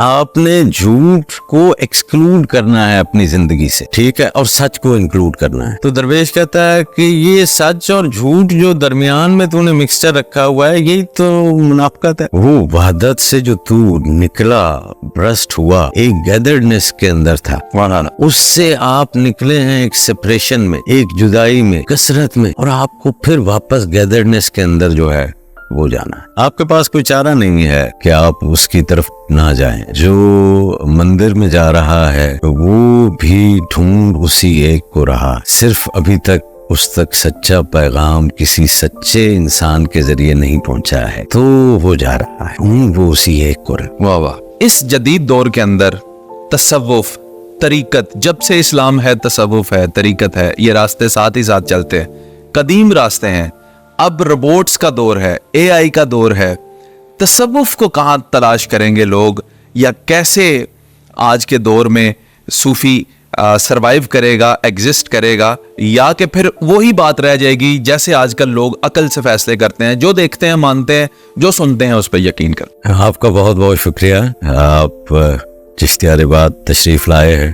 آپ نے جھوٹ کو ایکسکلوڈ کرنا ہے اپنی زندگی سے، ٹھیک ہے، اور سچ کو انکلوڈ کرنا ہے. تو درویش کہتا ہے کہ یہ سچ اور جھوٹ جو درمیان میں تو نے مکسچر رکھا ہوا ہے، یہی تو منافقت ہے. وہ وحدت سے جو تو نکلا، برسٹ ہوا، ایک گیدرڈنس کے اندر تھا، اس سے آپ نکلے ہیں ایک سپریشن میں، ایک جدائی میں، کثرت میں، اور آپ کو پھر واپس گیدرڈنس کے اندر جو ہے وہ جانا ہے. آپ کے پاس کوئی چارہ نہیں ہے کہ آپ اس کی طرف نہ جائیں. جو مندر میں جا رہا ہے وہ بھی ڈھونڈ اسی ایک کو رہا، صرف ابھی تک اس تک سچا پیغام کسی سچے انسان کے ذریعے نہیں پہنچا ہے، تو وہ جا رہا ہے، وہ اسی ایک کو رہا. واہ واہ. اس جدید دور کے اندر تصوف، طریقت، جب سے اسلام ہے تصوف ہے، طریقت ہے، یہ راستے ساتھ ہی ساتھ چلتے ہیں، قدیم راستے ہیں. اب روبوٹس کا دور ہے، اے آئی کا دور ہے. تصوف کو کہاں تلاش کریں گے لوگ، یا کیسے آج کے دور میں صوفی سروائیو کرے گا، ایگزسٹ کرے گا، یا کہ پھر وہی بات رہ جائے گی جیسے آج کل لوگ عقل سے فیصلے کرتے ہیں، جو دیکھتے ہیں مانتے ہیں، جو سنتے ہیں اس پہ یقین کرتے ہیں. آپ کا بہت بہت شکریہ، آپ چشتیہ بات تشریف لائے ہیں.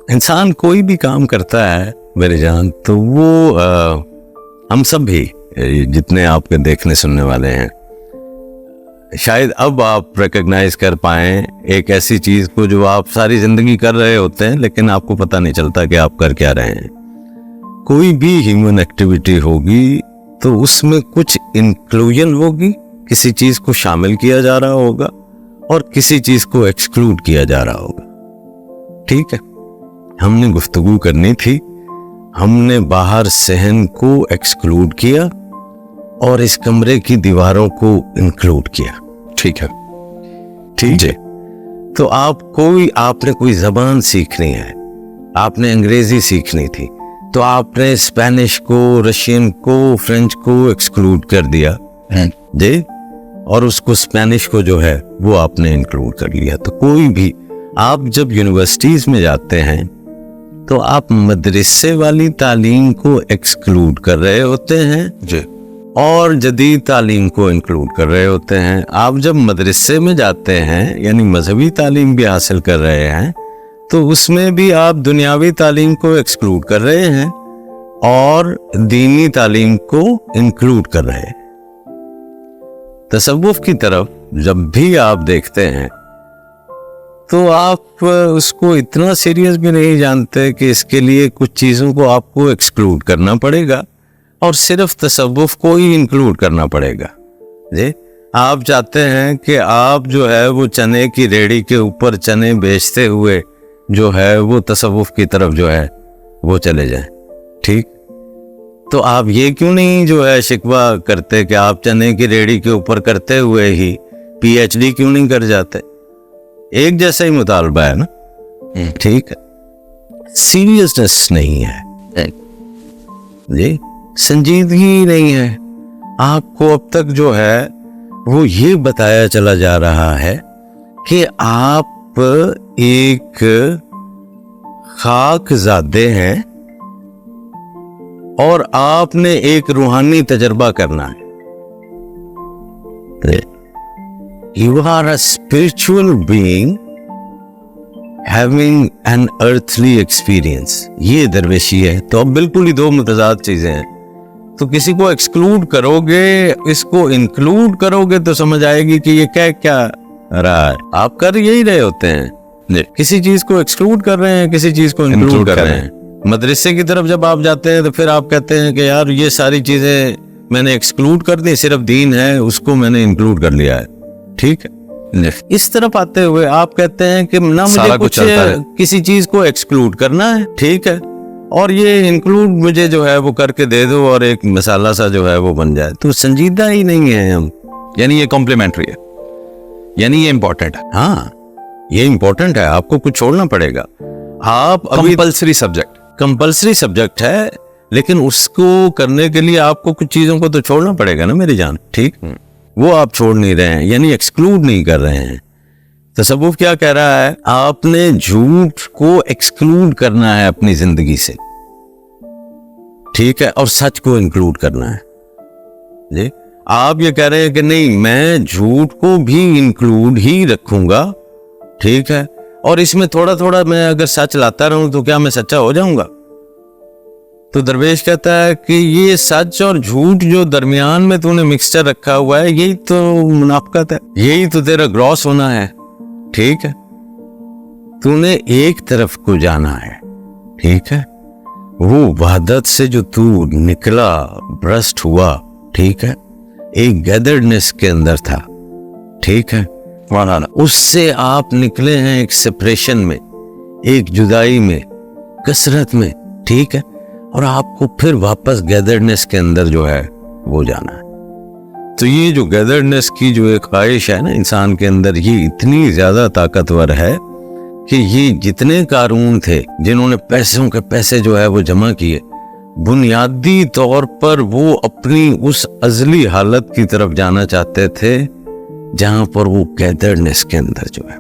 انسان کوئی بھی کام کرتا ہے میرے جان، تو وہ ہم سب بھی جتنے آپ کے دیکھنے سننے والے ہیں، شاید اب آپ ریکگنائز کر پائیں ایک ایسی چیز کو جو آپ ساری زندگی کر رہے ہوتے ہیں لیکن آپ کو پتہ نہیں چلتا کہ آپ کر کیا رہے ہیں. کوئی بھی ہیومن ایکٹیویٹی ہوگی تو اس میں کچھ انکلوژن ہوگی، کسی چیز کو شامل کیا جا رہا ہوگا اور کسی چیز کو ایکسکلوڈ کیا جا رہا ہوگا. ٹھیک ہے، ہم نے گفتگو کرنی تھی، ہم نے باہر صحن کو ایکسکلوڈ کیا اور اس کمرے کی دیواروں کو انکلوڈ کیا. ٹھیک ہے، ٹھیک ہے. تو آپ نے کوئی زبان سیکھنی ہے، آپ نے انگریزی سیکھنی تھی، تو آپ نے اسپینش کو، رشین کو، فرینچ کو ایکسکلوڈ کر دیا جی، اور اس کو اسپینش کو جو ہے وہ آپ نے انکلوڈ کر لیا. تو کوئی بھی آپ جب یونیورسٹیز میں جاتے ہیں تو آپ مدرسے والی تعلیم کو ایکسکلوڈ کر رہے ہوتے ہیں جی، اور جدید تعلیم کو انکلوڈ کر رہے ہوتے ہیں. آپ جب مدرسے میں جاتے ہیں یعنی مذہبی تعلیم بھی حاصل کر رہے ہیں، تو اس میں بھی آپ دنیاوی تعلیم کو ایکسکلوڈ کر رہے ہیں اور دینی تعلیم کو انکلوڈ کر رہے ہیں. تصوف کی طرف جب بھی آپ دیکھتے ہیں تو آپ اس کو اتنا سیریس بھی نہیں جانتے کہ اس کے لیے کچھ چیزوں کو آپ کو ایکسکلوڈ کرنا پڑے گا اور صرف تصوف کو ہی انکلوڈ کرنا پڑے گا. جی، آپ چاہتے ہیں کہ آپ جو ہے وہ چنے کی ریڑھی کے اوپر چنے بیچتے ہوئے جو ہے وہ تصوف کی طرف جو ہے وہ چلے جائیں. ٹھیک، تو آپ یہ کیوں نہیں جو ہے شکوہ کرتے کہ آپ چنے کی ریڑھی کے اوپر کرتے ہوئے ہی پی ایچ ڈی کیوں نہیں کر جاتے؟ ایک جیسا ہی مطالبہ ہے نا. ٹھیک ہے، سیریسنس نہیں ہے جی، سنجیدگی نہیں ہے. آپ کو اب تک جو ہے وہ یہ بتایا چلا جا رہا ہے کہ آپ ایک خاک زادے ہیں اور آپ نے ایک روحانی تجربہ کرنا ہے. You are a spiritual being having an earthly experience. یہ درویشی ہے. تو اب بالکل ہی دو متضاد چیزیں ہیں. تو کسی کو ایکسکلوڈ کرو گے، اس کو انکلوڈ کرو گے تو سمجھ آئے گی کہ یہ کیا رہا ہے. آپ کر یہی رہے ہوتے ہیں، کسی چیز کو ایکسکلوڈ کر رہے ہیں، کسی چیز کو انکلوڈ کر رہے ہیں. مدرسے کی طرف جب آپ جاتے ہیں تو پھر آپ کہتے ہیں کہ یار یہ ساری چیزیں میں نے ایکسکلوڈ کر دی، صرف دین ہے اس کو میں نے انکلوڈ کر لیا ہے. ٹھیک ہے، اس طرف آتے ہوئے آپ کہتے ہیں کہ نہ مجھے کچھ کسی چیز کو ایکسکلوڈ کرنا ہے. ٹھیک ہے، اور یہ انکلوڈ مجھے جو ہے وہ کر کے دے دو اور ایک مسالہ سا جو ہے وہ بن جائے. تو سنجیدہ ہی نہیں ہے ہم. یعنی یہ کمپلیمنٹری ہے، یعنی یہ امپورٹنٹ ہے. ہاں، یہ امپورٹنٹ ہے، آپ کو کچھ چھوڑنا پڑے گا. آپ کمپلسری سبجیکٹ ہے، لیکن اس کو کرنے کے لیے آپ کو کچھ چیزوں کو تو چھوڑنا پڑے گا نا میری جان. ٹھیک، وہ آپ چھوڑ نہیں رہے ہیں، یعنی ایکسکلوڈ نہیں کر رہے ہیں. تصوف کیا کہہ رہا ہے؟ آپ نے جھوٹ کو ایکسکلوڈ کرنا ہے اپنی زندگی سے. ٹھیک ہے، اور سچ کو انکلوڈ کرنا ہے. جی، آپ یہ کہہ رہے ہیں کہ نہیں، میں جھوٹ کو بھی انکلوڈ ہی رکھوں گا ٹھیک ہے, اور اس میں تھوڑا تھوڑا میں اگر سچ لاتا رہوں تو کیا میں سچا ہو جاؤں گا؟ تو درویش کہتا ہے کہ یہ سچ اور جھوٹ جو درمیان میں تو نے مکسچر رکھا ہوا ہے, یہی تو منافقت ہے, یہی تو تیرا گراس ہونا ہے. ٹھیک ہے, تو نے ایک طرف کو جانا ہے. ٹھیک ہے, وہ وحدت سے جو تو نکلا, برسٹ ہوا, ٹھیک ہے, ایک گیدرڈنس کے اندر تھا. ٹھیک ہے, اس سے آپ نکلے ہیں ایک سپریشن میں, ایک جدائی میں, کثرت میں. ٹھیک ہے, اور آپ کو پھر واپس گیدرڈنس کے اندر جو ہے وہ جانا ہے. تو یہ جو گیدرڈنس کی جو ایک خواہش ہے نا انسان کے اندر, یہ اتنی زیادہ طاقتور ہے کہ یہ جتنے قارون تھے جنہوں نے پیسوں کے پیسے جو ہے وہ جمع کیے, بنیادی طور پر وہ اپنی اس ازلی حالت کی طرف جانا چاہتے تھے جہاں پر وہ گیدرڈنس کے اندر جو ہے,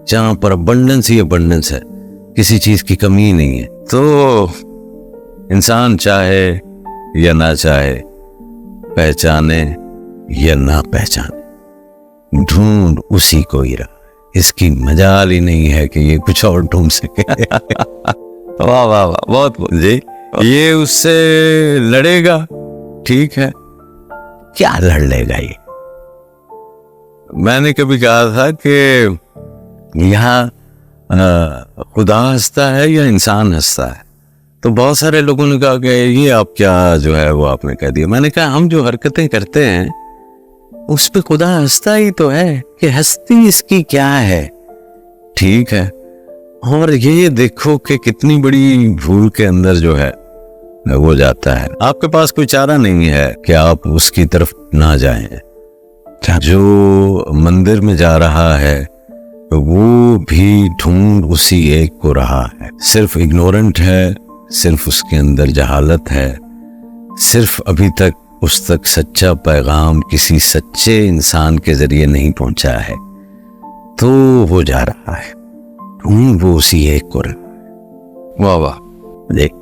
جہاں پر ابنڈنس ہی ابنڈنس ہے, کسی چیز کی کمی نہیں ہے. تو انسان چاہے یا نہ چاہے, پہچانے یا نہ پہچانے, ڈھونڈ اسی کو ہی رہا. اس کی مجال ہی نہیں ہے کہ یہ کچھ اور ڈھونڈ سکے. واہ واہ واہ, بہت جی. یہ اس سے لڑے گا, ٹھیک ہے, کیا لڑ لے گا یہ؟ میں نے کبھی کہا تھا کہ یہاں خدا ہنستا ہے یا انسان ہنستا ہے؟ تو بہت سارے لوگوں نے کہا کہ یہ آپ کیا جو ہے وہ آپ نے کہہ دیا. میں نے کہا ہم جو حرکتیں کرتے ہیں اس پہ خدا ہنستا ہی تو ہے کہ ہستی اس کی کیا ہے. ٹھیک ہے, اور یہ دیکھو کہ کتنی بڑی بھول کے اندر جو ہے وہ جاتا ہے. آپ کے پاس کوئی چارہ نہیں ہے کہ آپ اس کی طرف نہ جائیں. جو مندر میں جا رہا ہے وہ بھی ڈھونڈ اسی ایک کو رہا ہے, صرف اگنورنٹ ہے, صرف اس کے اندر جہالت ہے, صرف ابھی تک اس تک سچا پیغام کسی سچے انسان کے ذریعے نہیں پہنچا ہے. تو وہ جا رہا ہے, ڈھونڈ وہ اسی ایک کو رہا ہے. واہ واہ. دیکھ